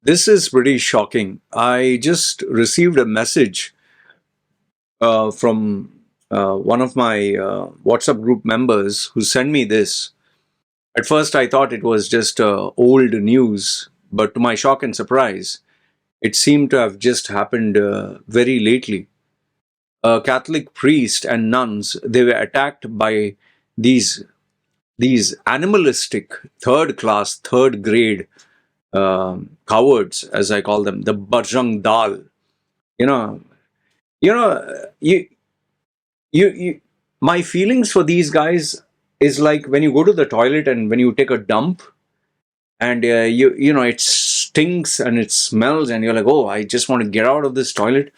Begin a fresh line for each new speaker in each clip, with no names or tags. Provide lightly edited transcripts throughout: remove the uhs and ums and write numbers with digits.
This is pretty shocking. I just received a message from one of my WhatsApp group members who sent me this. At first, I thought it was just old news, but to my shock and surprise, it seemed to have just happened very lately. A Catholic priest and nuns, they were attacked by these these animalistic, third class, third grade cowards, as I call them, the Bajrang Dal. You know, you know, you, my feelings for these guys is like when you go to the toilet and when you take a dump and it stinks and it smells and you're like, oh, I just want to get out of this toilet.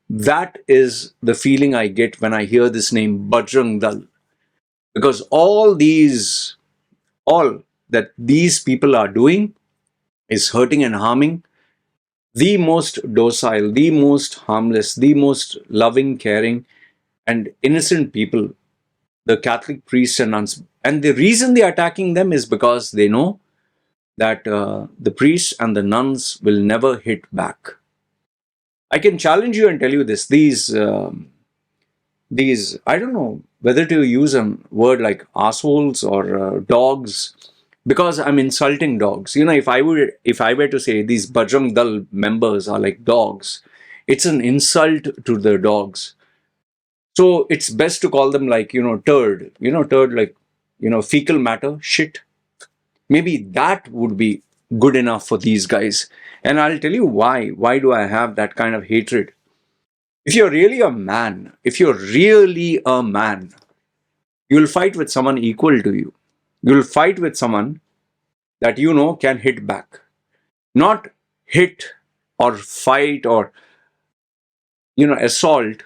That is the feeling I get when I hear this name Bajrang Dal, because all that these people are doing is hurting and harming the most docile, the most harmless, the most loving, caring, and innocent people, the Catholic priests and nuns. And the reason they're attacking them is because they know that the priests and the nuns will never hit back. I can challenge you and tell you this: these I don't know whether to use a word like assholes or dogs, because I'm insulting dogs. If I were to say these Bajrang Dal members are like dogs, it's an insult to the dogs. So it's best to call them like, turd, like, fecal matter, shit. Maybe that would be good enough for these guys. And I'll tell you why. Why do I have that kind of hatred? If you're really a man, you'll fight with someone equal to you. You'll fight with someone that can hit back. Not hit or fight or, assault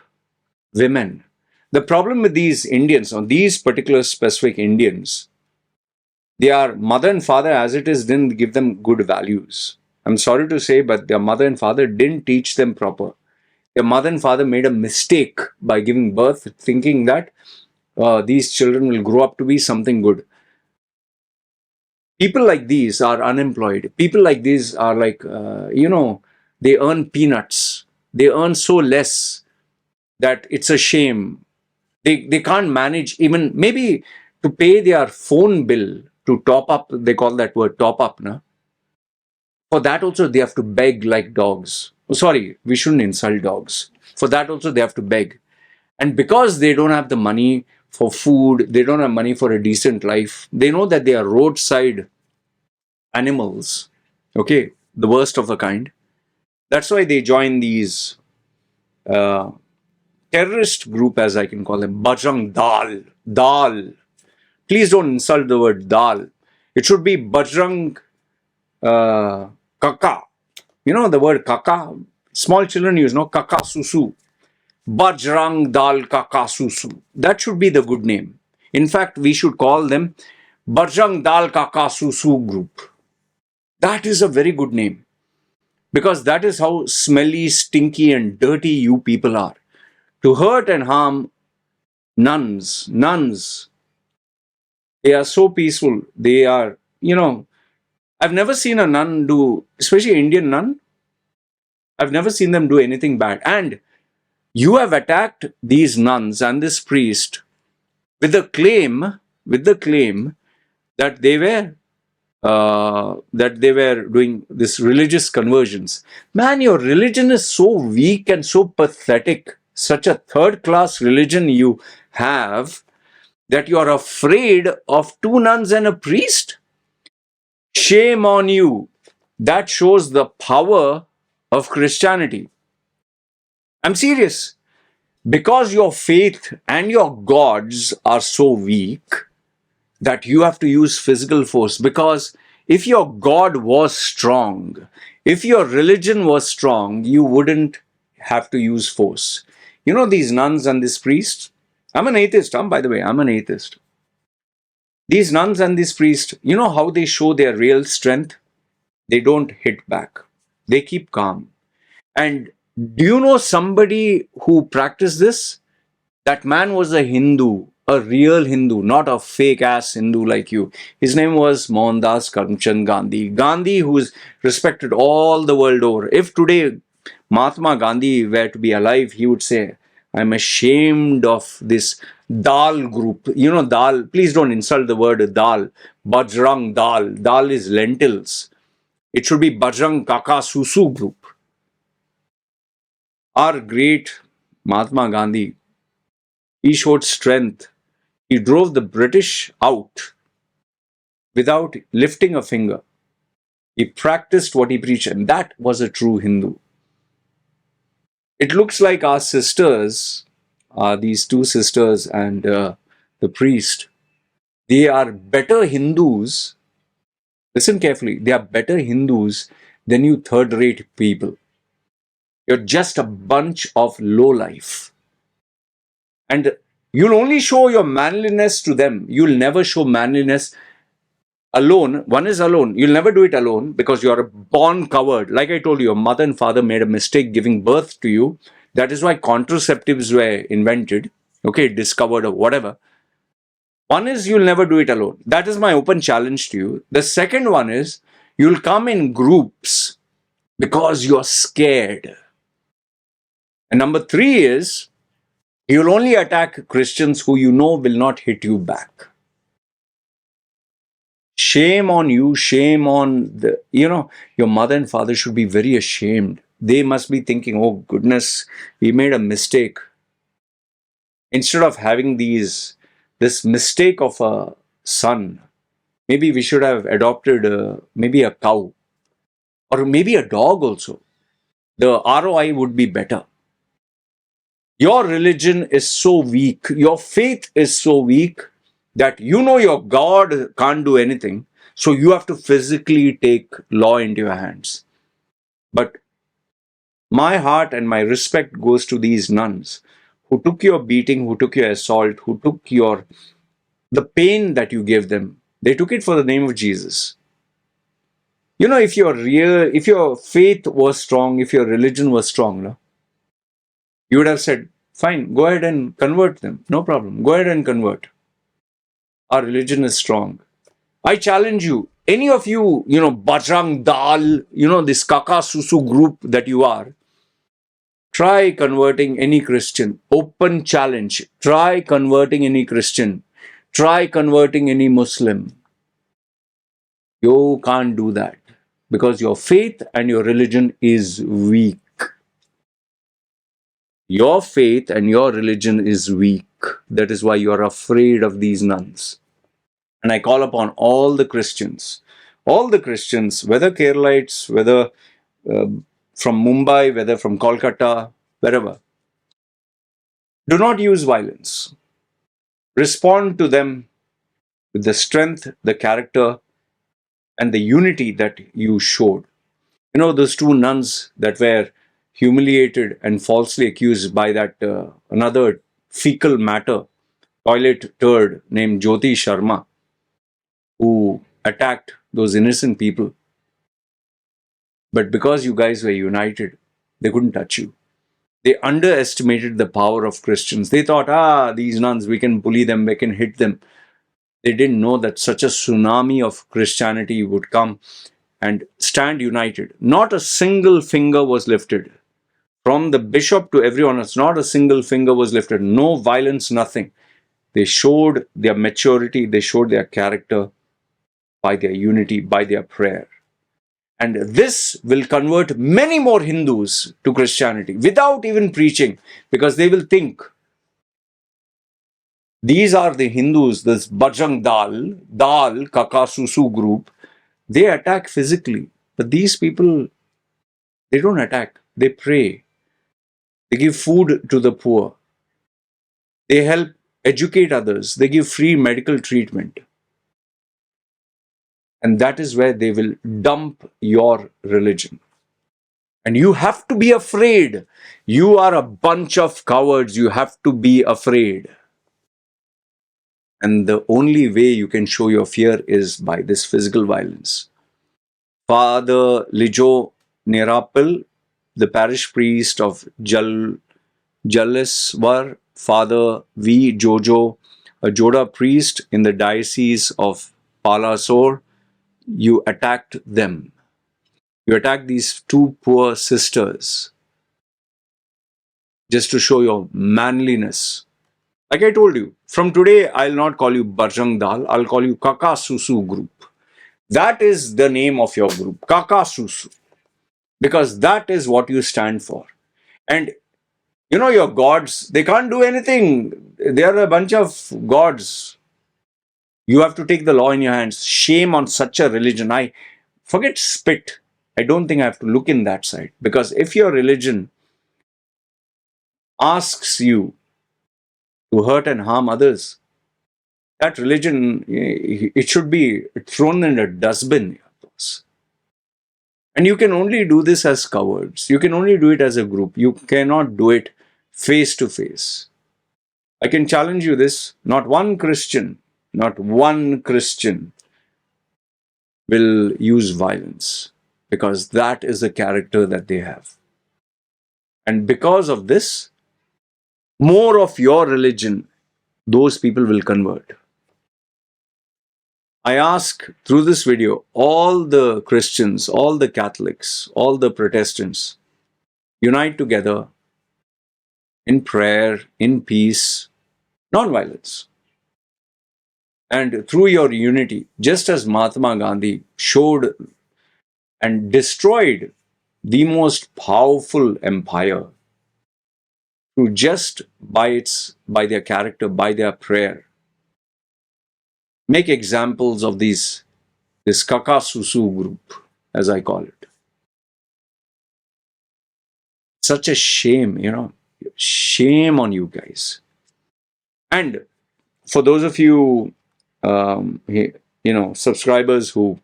women. The problem with these Indians, or these particular specific Indians, their mother and father, as it is, didn't give them good values. I'm sorry to say, but their mother and father didn't teach them proper. Their mother and father made a mistake by giving birth, thinking that these children will grow up to be something good. People like these are unemployed. People like these are like, they earn peanuts. They earn so less that it's a shame. They can't manage even maybe to pay their phone bill, to top up. They call that word top up. Na? For that also they have to beg like dogs. Oh, sorry, we shouldn't insult dogs. For that also they have to beg. And because they don't have the money for food, they don't have money for a decent life, they know that they are roadside animals. Okay, the worst of the kind. That's why they join these terrorist group, as I can call them, Bajrang Dal. Dal. Please don't insult the word Dal. It should be Bajrang Kaka. You know the word Kaka? Small children use, no? Kaka Susu. Bajrang Dal Kaka Susu. That should be the good name. In fact, we should call them Bajrang Dal Kaka Susu Group. That is a very good name. Because that is how smelly, stinky, and dirty you people are. To hurt and harm nuns, they are so peaceful. They are, I've never seen a nun do, especially Indian nun, I've never seen them do anything bad. And you have attacked these nuns and this priest with the claim that they were doing this religious conversions. Man, your religion is so weak and so pathetic. Such a third-class religion you have that you are afraid of two nuns and a priest? Shame on you. That shows the power of Christianity. I'm serious. Because your faith and your gods are so weak that you have to use physical force. Because if your God was strong, if your religion was strong, you wouldn't have to use force. These nuns and this priest, I'm an atheist, by the way, I'm an atheist. These nuns and this priest, you know how they show their real strength? They don't hit back. They keep calm. And do you know somebody who practiced this? That man was a Hindu. a real Hindu, not a fake ass Hindu like you. His name was Mohandas Karamchand Gandhi. Gandhi, who is respected all the world over. If today Mahatma Gandhi were to be alive, he would say, I'm ashamed of this Dal group. You know, Dal, please don't insult the word Dal. Bajrang Dal. Dal is lentils. It should be Bajrang Kaka Susu group. Our great Mahatma Gandhi, he showed strength. He drove the British out without lifting a finger. He practiced what he preached, and that was a true Hindu. It looks like our sisters, these two sisters and the priest, they are better Hindus. Listen carefully, they are better Hindus than you third rate people. You're just a bunch of low life. And you'll only show your manliness to them. You'll never show manliness alone. One is alone. You'll never do it alone because you're a born coward. Like I told you, your mother and father made a mistake giving birth to you. That is why contraceptives were invented, okay, discovered or whatever. One is you'll never do it alone. That is my open challenge to you. The second one is you'll come in groups because you're scared. And number three is you'll only attack Christians who you know will not hit you back. Shame on you, shame on your mother and father should be very ashamed. They must be thinking, oh goodness, we made a mistake. Instead of having this mistake of a son, maybe we should have adopted maybe a cow or maybe a dog also. The ROI would be better. Your religion is so weak, your faith is so weak that you know your God can't do anything, so you have to physically take law into your hands. But my heart and my respect goes to these nuns who took your beating, who took your assault, who took the pain that you gave them. They took it for the name of Jesus. You know, if your faith was strong, if your religion was strong, no, you would have said, fine, go ahead and convert them. No problem. Go ahead and convert. Our religion is strong. I challenge you, any of you, Bajrang Dal, this Kaka Susu group that you are, try converting any Christian. Open challenge. Try converting any Christian. Try converting any Muslim. You can't do that because your faith and your religion is weak. Your faith and your religion is weak. That is why you are afraid of these nuns. And I call upon all the Christians, whether Keralites, whether from Mumbai, whether from Kolkata, wherever, do not use violence. Respond to them with the strength, the character, and the unity that you showed. You know, those two nuns that were humiliated and falsely accused by that another fecal matter, toilet turd named Jyoti Sharma, who attacked those innocent people. But because you guys were united, they couldn't touch you. They underestimated the power of Christians. They thought, these nuns, we can bully them, we can hit them. They didn't know that such a tsunami of Christianity would come and stand united. Not a single finger was lifted. From the bishop to everyone else, not a single finger was lifted. No violence, nothing. They showed their maturity, they showed their character by their unity, by their prayer. And this will convert many more Hindus to Christianity without even preaching, because they will think, these are the Hindus, this Bajrang Dal, Kaka Susu group, they attack physically. But these people, they don't attack, they pray. They give food to the poor. They help educate others. They give free medical treatment. And that is where they will dump your religion. And you have to be afraid. You are a bunch of cowards. You have to be afraid. And the only way you can show your fear is by this physical violence. Father Lijo Nerapil, the parish priest of Jaleswar, Father V. Jojo, a Joda priest in the diocese of Palasore. You attacked them. You attacked these two poor sisters just to show your manliness. Like I told you, from today, I'll not call you Bajrang Dal, I'll call you Kaka Susu Group. That is the name of your group, Kaka Susu, because that is what you stand for. And you know, your gods, they can't do anything. They are a bunch of gods. You have to take the law in your hands. Shame on such a religion. I forget spit. I don't think I have to look in that side. Because if your religion asks you to hurt and harm others, that religion, it should be thrown in a dustbin. And you can only do this as cowards. You can only do it as a group. You cannot do it face to face. I can challenge you this. Not one Christian will use violence, because that is the character that they have. And because of this, more of your religion, those people will convert. I ask through this video, all the Christians, all the Catholics, all the Protestants, unite together in prayer, in peace, non-violence. And through your unity, just as Mahatma Gandhi showed and destroyed the most powerful empire through just by their character, by their prayer, make examples of this Kaka Susu group, as I call it. Such a shame, shame on you guys. And for those of you, subscribers who,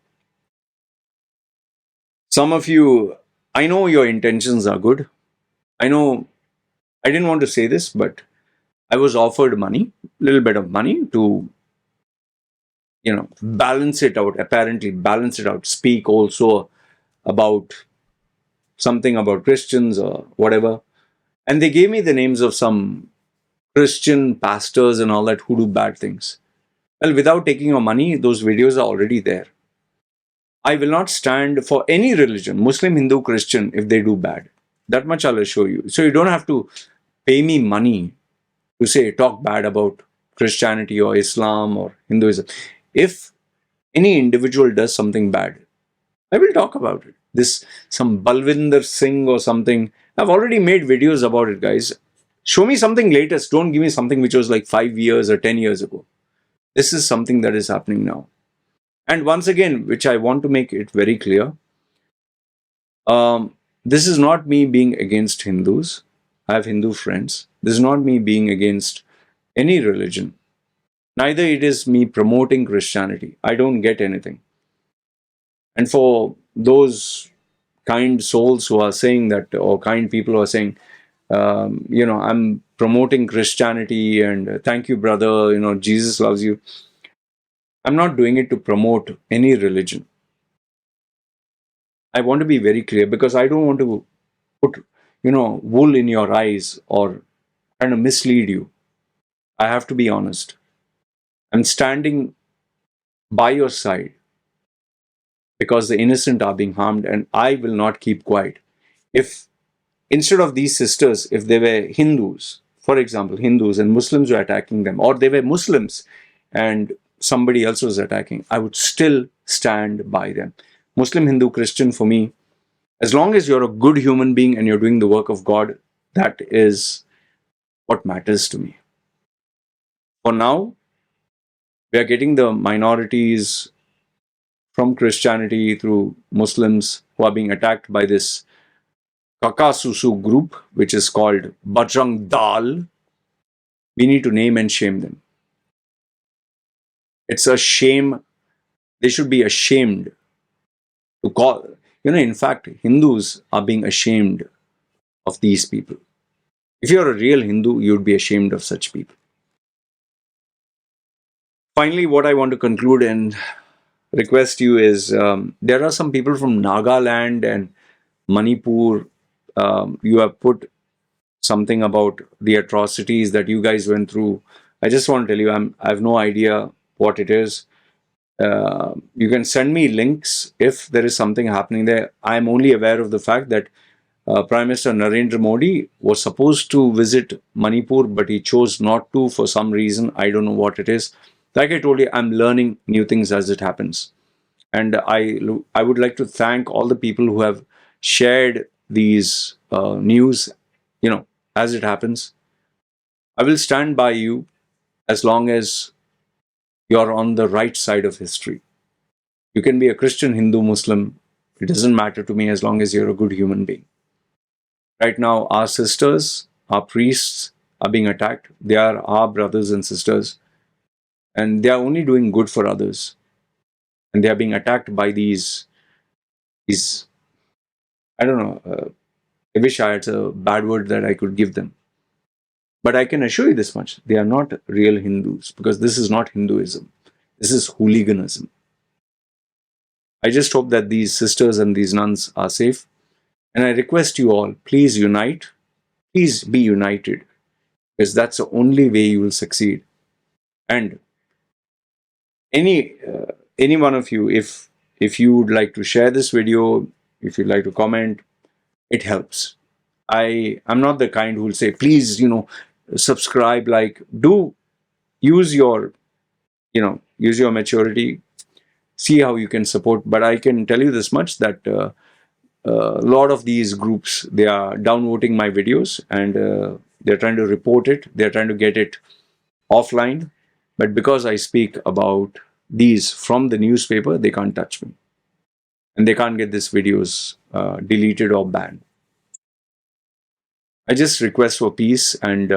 some of you, I know your intentions are good. I know, I didn't want to say this, but I was offered money, a little bit of money to, balance it out, apparently balance it out, speak also about something about Christians or whatever. And they gave me the names of some Christian pastors and all that who do bad things. Well, without taking your money, those videos are already there. I will not stand for any religion, Muslim, Hindu, Christian, if they do bad. That much I'll assure you. So you don't have to pay me money to say, talk bad about Christianity or Islam or Hinduism. If any individual does something bad, I will talk about it. Some Balwinder Singh or something, I've already made videos about it, guys. Show me something latest. Don't give me something which was like 5 years or 10 years ago. This is something that is happening now. And once again, which I want to make it very clear, this is not me being against Hindus. I have Hindu friends. This is not me being against any religion. Neither it is me promoting Christianity. I don't get anything. And for those kind souls who are saying that, or kind people who are saying, I'm promoting Christianity and thank you, brother, Jesus loves you. I'm not doing it to promote any religion. I want to be very clear, because I don't want to put, wool in your eyes or kind of mislead you. I have to be honest. I'm standing by your side because the innocent are being harmed, and I will not keep quiet. If instead of these sisters, if they were Hindus, for example, Hindus and Muslims were attacking them, or they were Muslims and somebody else was attacking, I would still stand by them. Muslim, Hindu, Christian, for me, as long as you're a good human being and you're doing the work of God, that is what matters to me. For now, we are getting the minorities from Christianity through Muslims who are being attacked by this Kaka Susu group, which is called Bajrang Dal. We need to name and shame them. It's a shame. They should be ashamed to call. In fact, Hindus are being ashamed of these people. If you're a real Hindu, you'd be ashamed of such people. Finally, what I want to conclude and request you is, there are some people from Nagaland and Manipur. You have put something about the atrocities that you guys went through I just want to tell you, I have no idea what it is. You can send me links if there is something happening there. I'm only aware of the fact that Prime Minister Narendra Modi was supposed to visit Manipur, but he chose not to for some reason. I don't know what it is. Like I told you, I'm learning new things as it happens. And I would like to thank all the people who have shared these news, as it happens. I will stand by you as long as you're on the right side of history. You can be a Christian, Hindu, Muslim. It doesn't matter to me as long as you're a good human being. Right now, our sisters, our priests are being attacked. They are our brothers and sisters, and they are only doing good for others. And they are being attacked by these. I don't know. I wish I had a bad word that I could give them. But I can assure you this much: they are not real Hindus, because this is not Hinduism. This is hooliganism. I just hope that these sisters and these nuns are safe. And I request you all, please unite. Please be united, because that's the only way you will succeed. And any one of you, if you would like to share this video, if you'd like to comment, it helps. I'm not the kind who will say, please, subscribe. Like, do use your maturity, see how you can support. But I can tell you this much, that a lot of these groups, they are downvoting my videos, and they're trying to report it, they're trying to get it offline. But because I speak about these from the newspaper, they can't touch me, and they can't get these videos deleted or banned. I just request for peace, and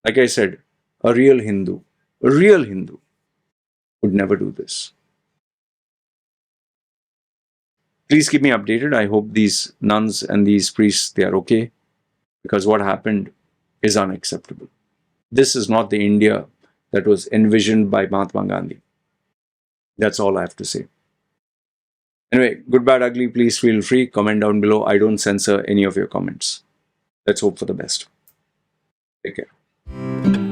like I said, a real Hindu would never do this. Please keep me updated. I hope these nuns and these priests, they are okay, because what happened is unacceptable. This is not the India that was envisioned by Mahatma Gandhi. That's all I have to say. Anyway, good, bad, ugly, please feel free. Comment down below. I don't censor any of your comments. Let's hope for the best. Take care.